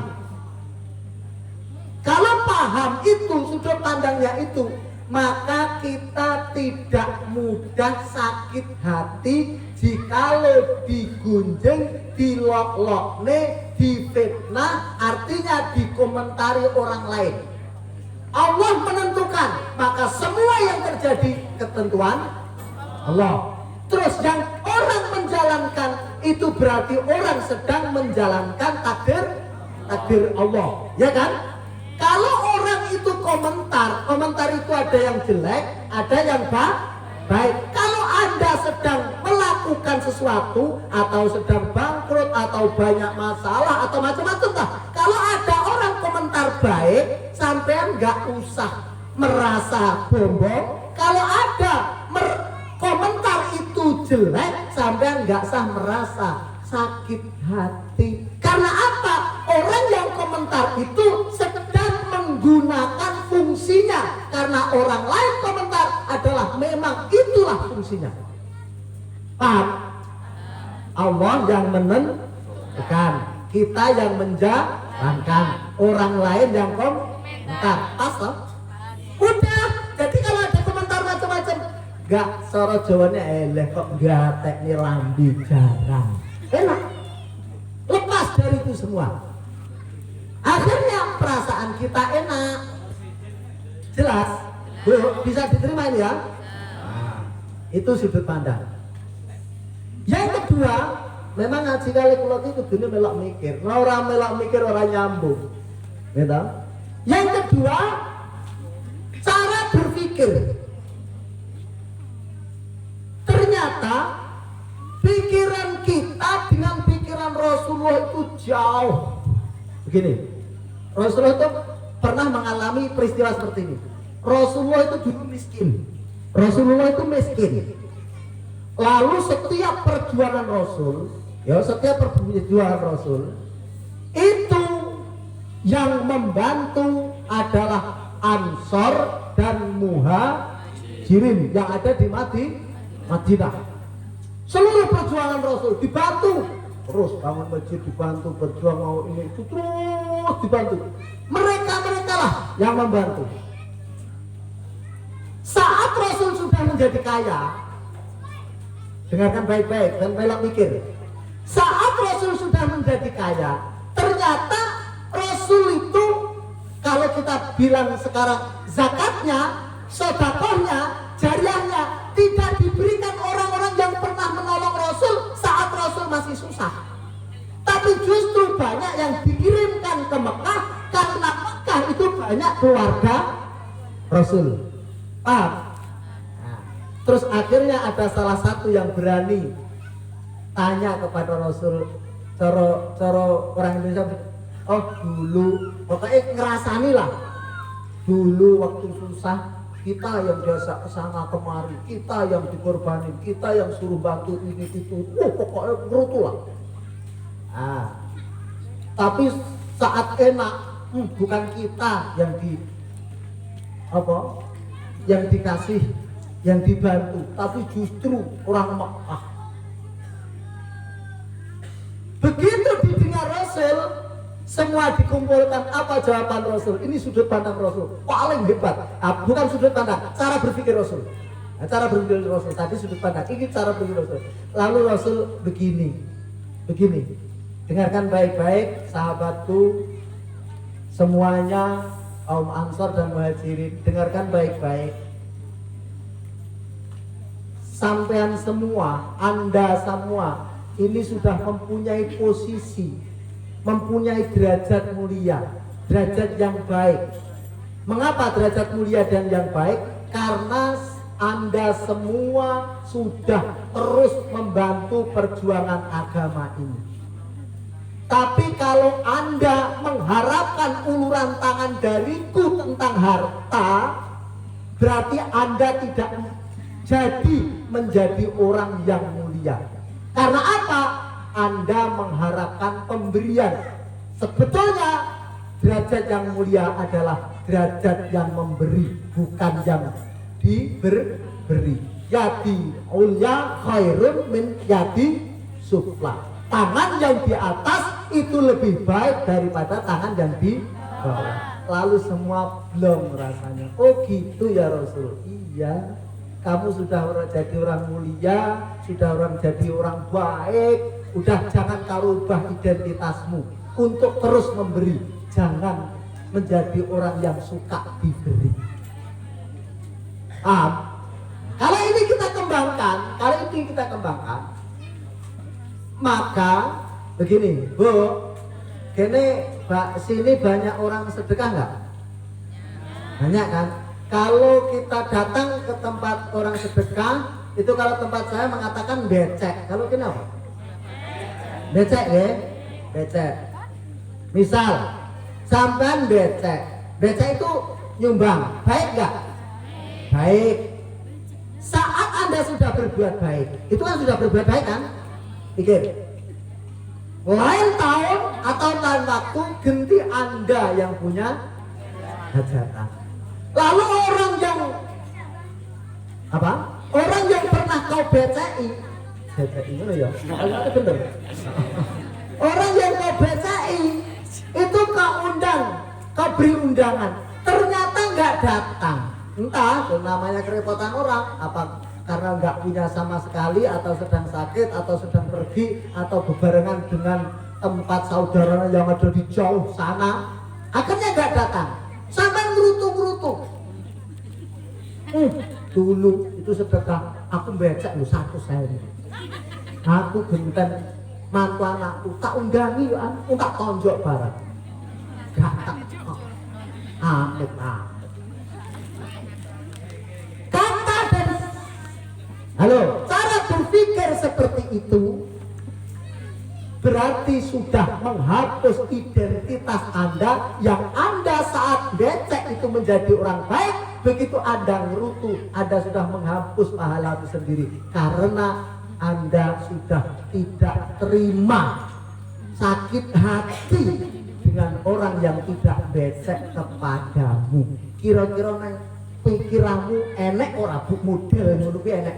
Kalau paham itu, sudut pandangnya itu, maka kita tidak mudah sakit hati jikalau digunjing, dilok-lokne, difitnah, artinya dikomentari orang lain. Allah menentukan, maka semua yang terjadi ketentuan Allah. Terus yang orang menjalankan itu berarti orang sedang menjalankan takdir Allah, ya kan? Kalau orang itu komentar itu ada yang jelek, ada yang baik. Kalau Anda sedang melakukan sesuatu atau sedang bangkrut atau banyak masalah atau macam-macam lah, kalau ada orang komentar baik, sampean nggak usah merasa bombong. Kalau ada komentar itu jelek, sampean nggak usah merasa sakit hati. Karena apa? Orang yang komentar itu sedang menggunakan fungsinya. Karena orang lain komentar adalah memang itulah fungsinya. Paham? Allah yang menentukan, kita yang menjalankan, orang lain yang komentar. Pas loh? Udah. Jadi kalau ada komentar macam-macam, gak soro jawabannya eleh kok gak teknik lambi jarang. Enak. Lepas dari itu semua. Akhirnya perasaan kita enak. Jelas? Bisa diterima ini ya? Nah, itu sudut pandang. Yang kedua, memang ngaji kali kula iki kudune melok mikir. Ora melok mikir ora nyambung. Gitu? Yang kedua, cara berpikir. Ternyata pikiran kita dengan pikiran Rasulullah itu jauh. Begini, Rasulullah itu pernah mengalami peristiwa seperti ini. Rasulullah itu dulu miskin. Rasulullah itu miskin. Lalu setiap perjuangan Rasul, setiap perjuangan Rasul itu yang membantu adalah Ansor dan Muhajirin yang ada di Madinah. Seluruh perjuangan Rasul dibantu, terus bangun masjid dibantu, berjuang mau ini itu terus dibantu. Mereka lah yang membantu. Saat Rasul sudah menjadi kaya, dengarkan baik-baik dan belok mikir. Saat Rasul sudah menjadi kaya, ternyata Rasul itu kalau kita bilang sekarang zakatnya, sedekahnya, jariahnya tidak diberikan orang-orang yang pernah menolong Rasul saat Rasul masih susah. Tapi justru banyak yang dikirimkan ke Mekah karena Mekah itu banyak keluarga Rasul. Paham? Nah, terus akhirnya ada salah satu yang berani tanya kepada Rasul, cara orang Indonesia, oh dulu pokoknya ngerasani lah, dulu waktu susah kita yang biasa kesana kemari, kita yang dikorbanin, kita yang suruh bantu ini itu, pokoknya berutu lah. Nah, tapi saat enak, bukan kita yang yang dikasih, yang dibantu, tapi justru orang Mekah. Begitu didengar Rasul, semua dikumpulkan. Apa jawaban Rasul? Ini sudut pandang Rasul paling hebat. Bukan sudut pandang, cara berpikir Rasul. Nah, cara berpikir Rasul tadi sudut pandang, ini cara berpikir Rasul. Lalu Rasul begini. Dengarkan baik-baik, sahabatku semuanya, kaum Ansor dan Muhajirin, dengarkan baik-baik. Sampean semua, Anda semua, ini sudah mempunyai posisi, mempunyai derajat mulia, derajat yang baik. Mengapa derajat mulia dan yang baik? Karena Anda semua sudah terus membantu perjuangan agama ini. Tapi kalau Anda mengharapkan uluran tangan dariku tentang harta, berarti Anda tidak jadi menjadi orang yang mulia. Karena apa? Anda mengharapkan pemberian. Sebetulnya derajat yang mulia adalah derajat yang memberi, bukan yang diberi. Yadi ulya khairun min yadi sufla. Tangan yang di atas itu lebih baik daripada tangan yang di bawah. Lalu semua belum rasanya. Oh gitu ya Rasul. Iya, kamu sudah jadi orang mulia, sudah jadi orang baik. Udah jangan kau ubah identitasmu untuk terus memberi. Jangan menjadi orang yang suka diberi. Kalau ini kita kembangkan, Maka begini, Bu, sini banyak orang sedekah nggak? Banyak kan? Kalau kita datang ke tempat orang sedekah, itu kalau tempat saya mengatakan becek. Kalau kenapa? Becek ya? Becek. Misal, sampean becek. Becek itu nyumbang, baik nggak? Baik. Saat Anda sudah berbuat baik, itu kan sudah berbuat baik kan? Pikir. Lain tahun atau lain waktu, ganti Anda yang punya hajatan. Lalu orang yang apa? Orang yang pernah kau becei itu ya, itu bener. Orang yang kau becei itu kau undang, kau beri undangan, ternyata nggak datang. Entah itu namanya kerepotan orang, apa karena nggak punya sama sekali, atau sedang sakit, atau sedang pergi, atau bebarengan dengan tempat saudaranya yang ada di jauh sana, akhirnya nggak datang. Sampai ngerutu-ngerutu. Dulu itu sedekah, aku becek lu 1.000. Aku genten mantu anakku, tak undangi ya, aku tak tonjok barang. Gak tak amit. Kata dan halo, cara berpikir seperti itu berarti sudah menghapus identitas Anda yang Anda saat becek itu menjadi orang baik. Begitu Anda ngerutu, Anda sudah menghapus pahala itu sendiri, karena Anda sudah tidak terima sakit hati dengan orang yang tidak becek kepadamu. Kira-kira nang pikiranmu enek ora bu model ngono kuwi enek.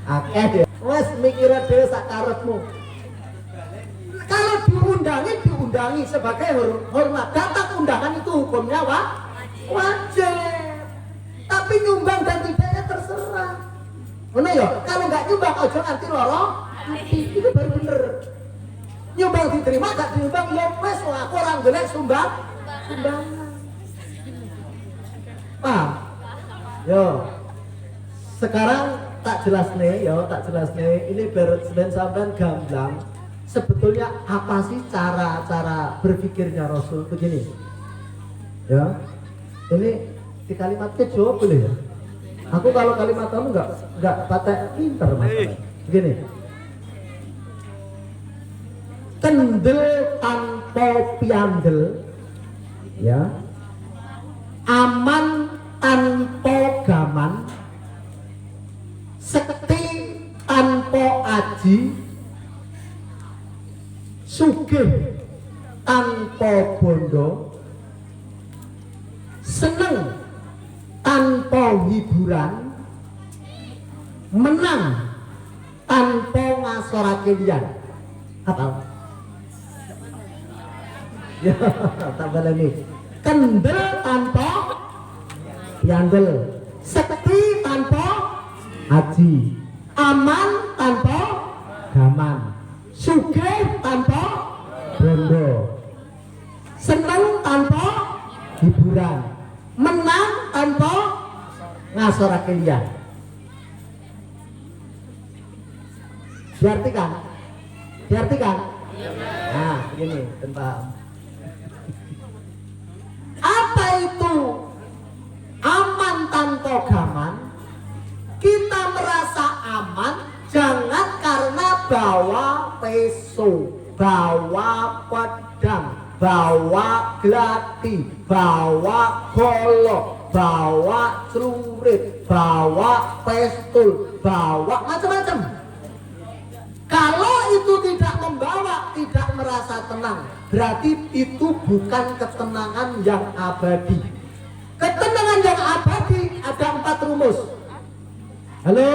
Akeh deh. Wes mikir dhewe sak karepmu. Kalau diundangi sebagai hormat. Datang undangan itu hukumnya wajib. Tapi nyumbang dan tidaknya terserah. Ngono ya, kalau nggak nyumbang ojo nganti loro. Itu baru bener. Nyumbang diterima, gak dinyumbang ya wes aku orang golek sumbangan. Paham? Yo. Sekarang tak jelas nih, ini biar sampean gamblang. Sebetulnya apa sih cara berpikirnya Rasul begini? Ya, ini di kalimatnya jawab boleh ya? Aku kalau kalimat kamu nggak pakai pinter masalah. Begini, kendel tanpa piandel, ya, aman tanpa gaman, sekti tanpa aji, sugih tanpa bondo, seneng tanpa hiburan, menang tanpa ngasorake liyan. Apa? Ya, tambah lagi. Kendel tanpa piandel, sekti tanpa aji, aman tanpa gaman, sugih tanpa bondo, seneng tanpa hiburan, menang tanpa ngasorake liyan. Diartikan? Nah, begini tentang apa itu aman tanpa gaman. Kita merasa aman jangan karena bawa peso, bawa pedang, bawa gladi, bawa golok, bawa celurit, bawa pistol, bawa macam-macam. Kalau itu tidak membawa, tidak merasa tenang, berarti itu bukan ketenangan yang abadi. Ketenangan yang abadi ada 4 rumus. Halo,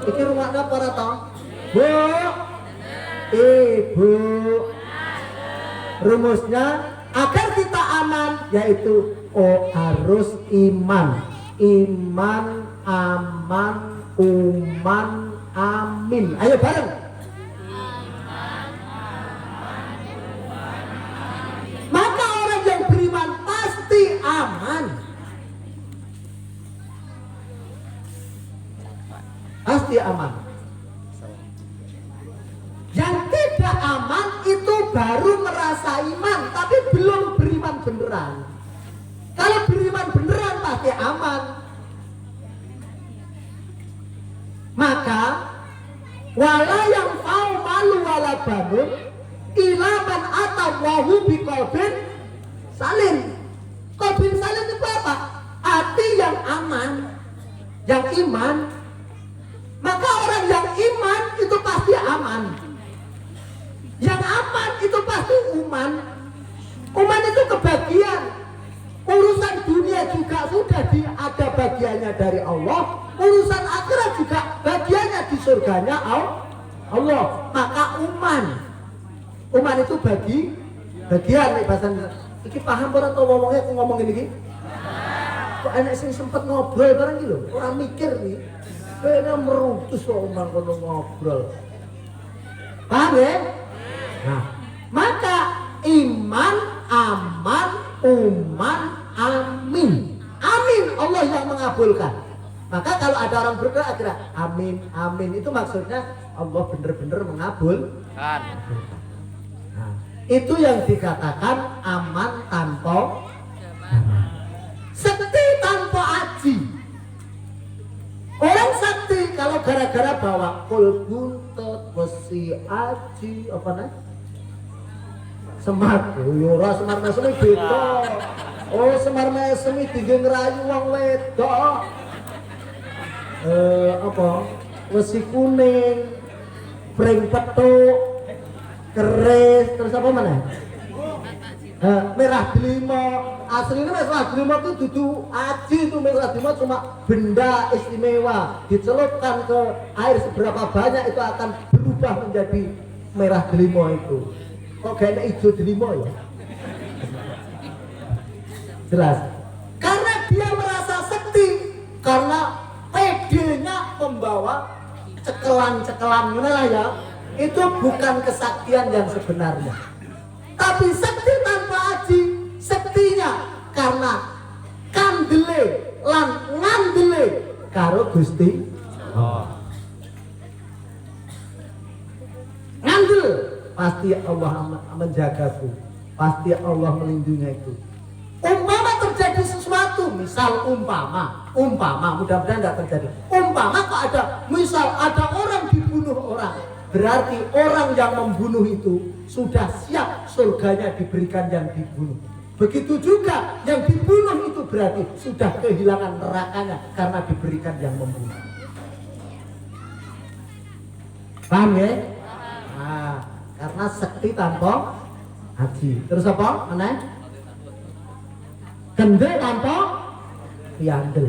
iki rumahnya para toh? Bu, ibu. Rumusnya agar kita aman yaitu harus iman, aman, uman, amin. Ayo bareng. Maka orang yang beriman pasti aman. pasti aman. Yang tidak aman itu baru merasa iman tapi belum beriman beneran. Kalau beriman beneran pasti aman. Maka wala yang fau malu wala banun ila man atawahu biqalbin salim. Qalbin salim itu apa? Hati yang aman, yang iman. Maka orang yang iman itu pasti aman. Yang aman itu pasti uman. Uman itu kebagian. Urusan dunia juga sudah ada bagiannya dari Allah. Urusan akhirat juga bagiannya di surganya Allah. Maka uman itu bagian nih bahasanya. Iki paham orang tau ngomongnya aku ngomongin ini. Kok enak sih sempet ngobrol barang gitu. Orang mikir nih. Kayaknya merutus kok uman kalau ngobrol. Paham ya? Nah, maka iman, aman, uman, amin. Amin Allah yang mengabulkan. Maka kalau ada orang berdoa kira amin, amin itu maksudnya Allah benar-benar mengabulkan. Nah, itu yang dikatakan aman tanpa aman. Sakti tanpa aji. Orang sakti kalau gara-gara bawa kul buntut, besi aji, apa nih? Semar, ora semar mesemi beda. Oh, semar mesemi tinggi ngerayu wong wedok. Apa? Wesi kuning, pring petuk, keris, terus apa mana? Merah delima. Aslinya merah delima itu dudu aji, itu merah delima cuma benda istimewa. Dicelupkan ke air seberapa banyak itu akan berubah menjadi merah delima itu. Kok kayaknya hijau delima ya? Jelas. Karena dia merasa sakti, karena pedenya membawa cekelan-cekelan lah ya. Itu bukan kesaktian yang sebenarnya. Tapi sakti tanpa aji, saktinya karena kandele lan ngandele karo Gusti ngandel pasti Allah menjagaku, pasti Allah melindungiku. Umpama terjadi sesuatu, misal umpama mudah-mudahan tidak terjadi. Umpama kok ada, misal ada orang dibunuh orang, berarti orang yang membunuh itu sudah siap surganya diberikan yang dibunuh. Begitu juga yang dibunuh itu berarti sudah kehilangan nerakanya karena diberikan yang membunuh. Paham ya? Nah, karena sakti tanpa haji. Terus apa? Mana? Kendel tanpa piandel.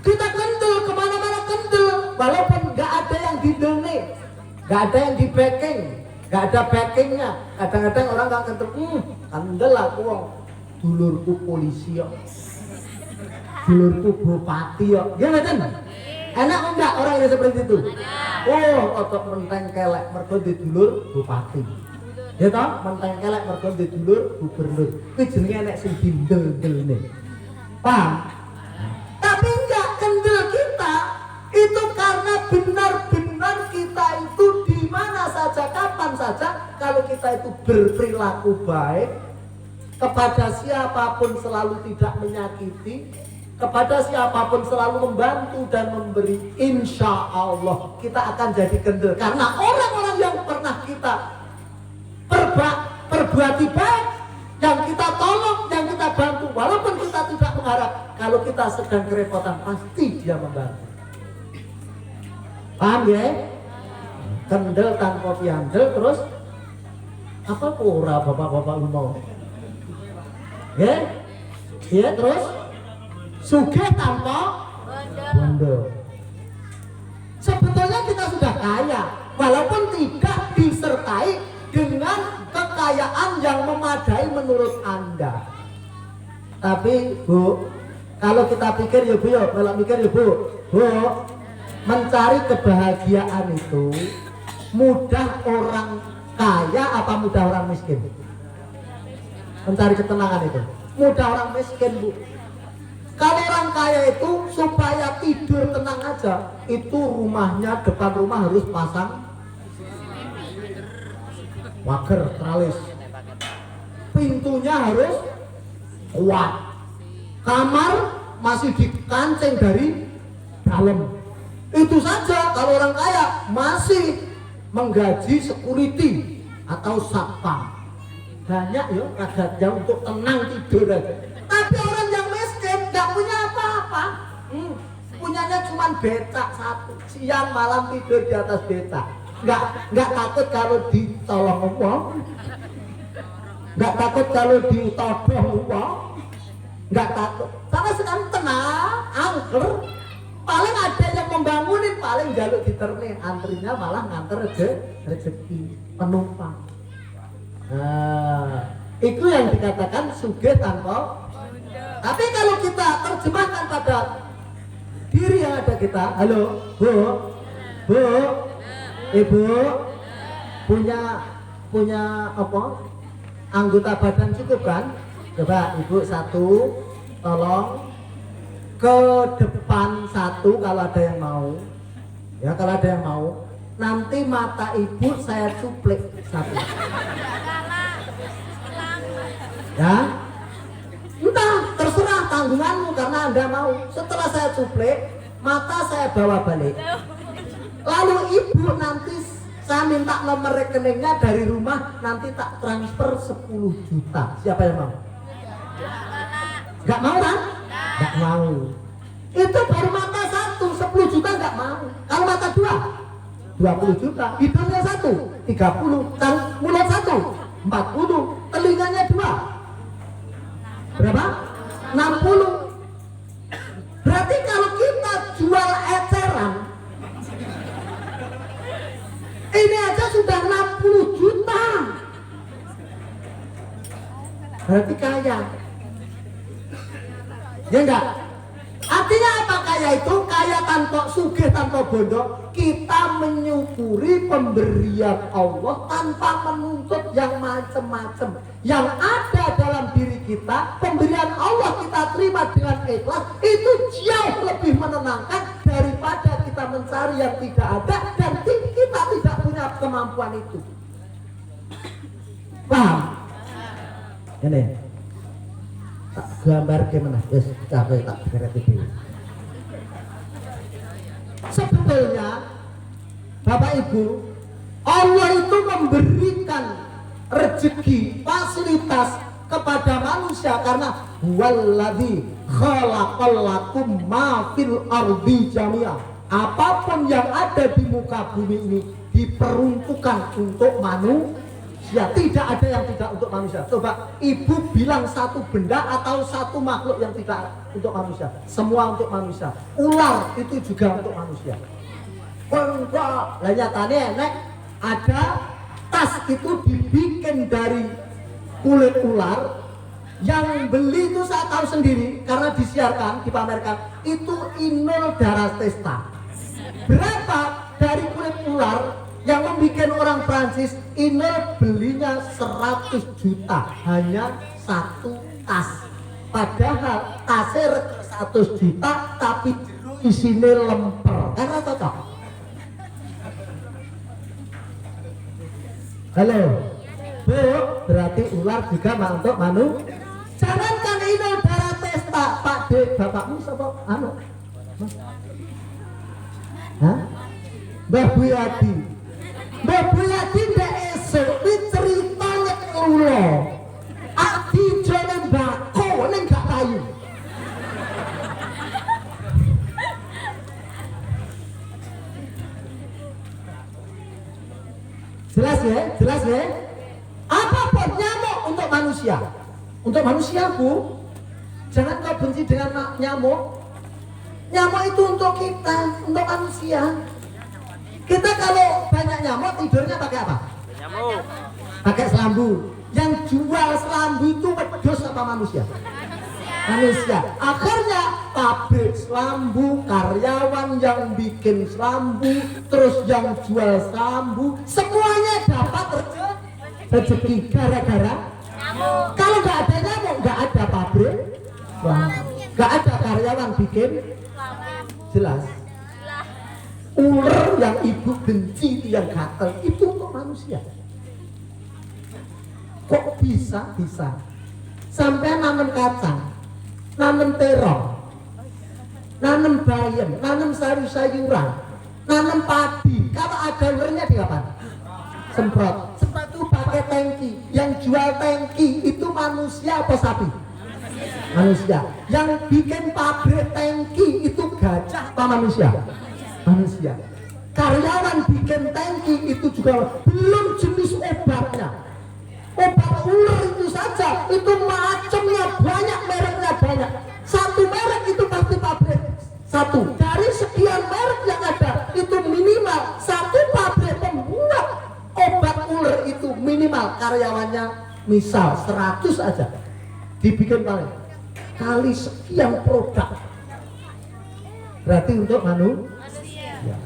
Kita kendel kemana-mana kendel, walaupun nggak ada yang didene, nggak ada yang di backing, nggak ada backingnya. Kadang-kadang orang nggak kendel, kendel aku wong dulurku polisi yo, dulurku bupati yo, ya betul. Enak enggak orang yang seperti itu? Oh, otot menteng kelek mergo di dulur bupati. Ya toh, menteng kelek mergo di dulur gubernur. Kuwi jenenge enek sing dindel-delne. Paham? Tapi enggak kendel kita itu karena benar-benar kita itu di mana saja, kapan saja, kalau kita itu berperilaku baik kepada siapapun selalu tidak menyakiti, kepada siapapun selalu membantu dan memberi, insya Allah kita akan jadi kendel. Karena orang-orang yang pernah kita perbuati baik, yang kita tolong, yang kita bantu, walaupun kita tidak mengharap, kalau kita sedang kerepotan pasti dia membantu. Paham ya? Kendel tanpa piandel. Terus apa pura bapak-bapak mau? Ya? Ya, terus sugih tanpa bondo. Sebetulnya kita sudah kaya, walaupun tidak disertai dengan kekayaan yang memadai menurut Anda. Tapi Bu, kalau kita pikir ya Bu, kalau mikir ya Bu, mencari kebahagiaan itu mudah orang kaya apa mudah orang miskin? Mencari ketenangan itu mudah orang miskin Bu. Kalau orang kaya itu supaya tidur tenang aja, itu rumahnya, depan rumah harus pasang waker tralis, pintunya harus kuat, kamar masih dikancing dari dalam. Itu saja. Kalau orang kaya masih menggaji security atau satpam, banyak ya ragatnya untuk tenang tidur aja. Tapi orang yang miskin nggak punya apa-apa, punyanya cuma becak satu, siang malam tidur di atas becak. Nggak takut kalau ditolong uang, nggak takut kalau ditodong uang, nggak takut. Sama sekali tenang, angker. Paling ada yang membangunin, paling jaluk diterni, antrinya malah nganter rezeki penumpang. Nah, itu yang dikatakan sugih tanpa. Tapi kalau kita terjemahkan pada diri yang ada kita, halo, bu, ibu, punya apa? Anggota badan cukup kan? Coba ibu satu, tolong ke depan satu kalau ada yang mau. Ya kalau ada yang mau, nanti mata ibu saya cuplik satu. Ya, entah terserah tanggunganmu karena anda mau. Setelah saya cuplik, mata saya bawa balik. Lalu ibu nanti saya minta nomor rekeningnya dari rumah, nanti tak transfer 10 juta. Siapa yang mau? Gak mau kan? Gak mau. Itu baru mata satu 10 juta gak mau. Kalau mata dua 20 juta. Hidungnya satu 30. Mulut satu 40. Telinganya dua berapa? 60. Berarti kalau kita jual eceran ini aja sudah 60 juta. Berarti kaya. Ya enggak? Artinya apa kaya itu? Kaya tanpa sugih, tanpa bodoh. Kita menyukuri pemberian Allah tanpa menuntut yang macam-macam. Yang ada dalam diri kita, pemberian Allah kita terima dengan ikhlas, itu jauh lebih menenangkan daripada kita mencari yang tidak ada dan kita tidak punya kemampuan itu. Paham? Ini tak gambar gimana? Wes capek tak kira itu. Sebetulnya Bapak Ibu, Allah itu memberikan rezeki, fasilitas kepada manusia karena huwallazi khalaqal lakum ma fil ardi jami'a. Apapun yang ada di muka bumi ini diperuntukkan untuk manusia. Tidak ada yang tidak untuk manusia. Coba ibu bilang satu benda atau satu makhluk yang tidak untuk manusia. Semua untuk manusia. Ular itu juga untuk manusia. Enggak, lah nyatanya nek ada tas itu dibikin dari kulit ular. Yang beli itu saya tahu sendiri karena disiarkan, dipamerkan. Itu Inul Daratista. Berapa dari kulit ular yang membuat orang Prancis? Inul belinya 100 juta hanya satu tas. Padahal tasnya 100 juta tapi isinya lemper. Karena cocok. Halo, Bu, berarti ular juga untuk manusia. Jangankan Inul Daratista, Pak D, bapakmu siapa? Anu, hah? Mbah Buyadi. Mbah Buyadi ndak esuk iki ceritane kula. Adi jane mbako ning gak kayu. Jelas ya? Jelas ya? Apapun nyamuk untuk manusia. Untuk manusia, Bu. Jangan kau benci dengan nyamuk. Nyamuk itu untuk kita, untuk manusia. Kita kalau banyak nyamuk tidurnya pakai apa? Nyamuk. Pakai selambu. Yang jual selambu itu wedhus apa manusia? Manusia. Akhirnya pabrik selambu, karyawan yang bikin selambu, terus yang jual selambu, semuanya dapat rezeki gara-gara nyamuk. Kalau nggak ada nyamuk, nggak ada pabrik, nggak ada karyawan bikin jelas. Ular yang ibu benci itu yang gatel itu untuk manusia. Kok bisa? Sampai nanam kacang, nanam terong, nanam bayam, nanam sayur-sayuran, nanam padi. Kalau ada ularnya di apa? Semprot itu pakai tangki. Yang jual tangki itu manusia apa sapi? Manusia. Yang bikin pabrik tangki itu gajah apa manusia? Manusia. Karyawan bikin tangki itu juga belum jenis obatnya. Obat ular itu saja itu macamnya banyak, mereknya banyak. Satu merek itu pasti pabrik satu. Dari sekian merek yang ada itu minimal satu pabrik pembuat obat ular itu minimal karyawannya misal 100 aja dibikin kali sekian produk. Berarti untuk manusia.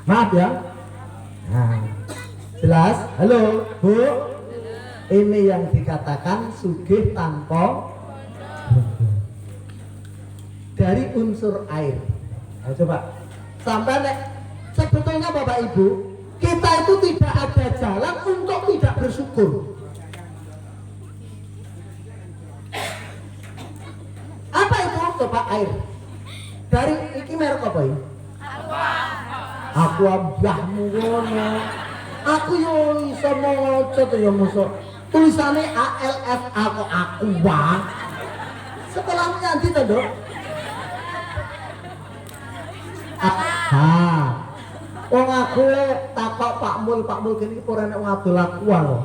Maaf ya. Nah, jelas? Halo, Bu. Ini yang dikatakan sugih tanpa dari unsur air. Nah, coba sampai sebetulnya Bapak Ibu, kita itu tidak ada jalan untuk tidak bersyukur. Apa itu? Coba air. Dari iki merek apa ini? Aku mbahmu ngono. Aku yo iso maca to yo mosok. Tulisane ALFA kok aku wah. Sekolahmu nanti to, Dok? Wong aku takok Pak Mul kene ora nek ngadol aku kok.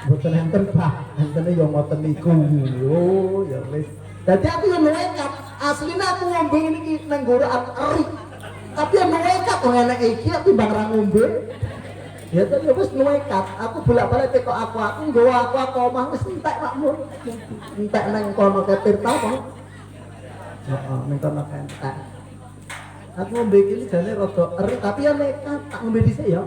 Mboten enten Pak, entene yo ngoten niku. Yo ya wis. Dadi aku yo nekat. Asline aku ngombe iki nang ngoro eri. Tapi yo nekat kok enek iki timbang ra ngombe. Ya tapi wis nekat. Aku bolak-balik teko aku nggawa aku omah wis entek Pak Mul. Entek nang kono ke Tirta apa? Heeh, ning kono entek. Aku ngombe iki jane rada eri tapi ya nekat tak ngombe dhisik ya.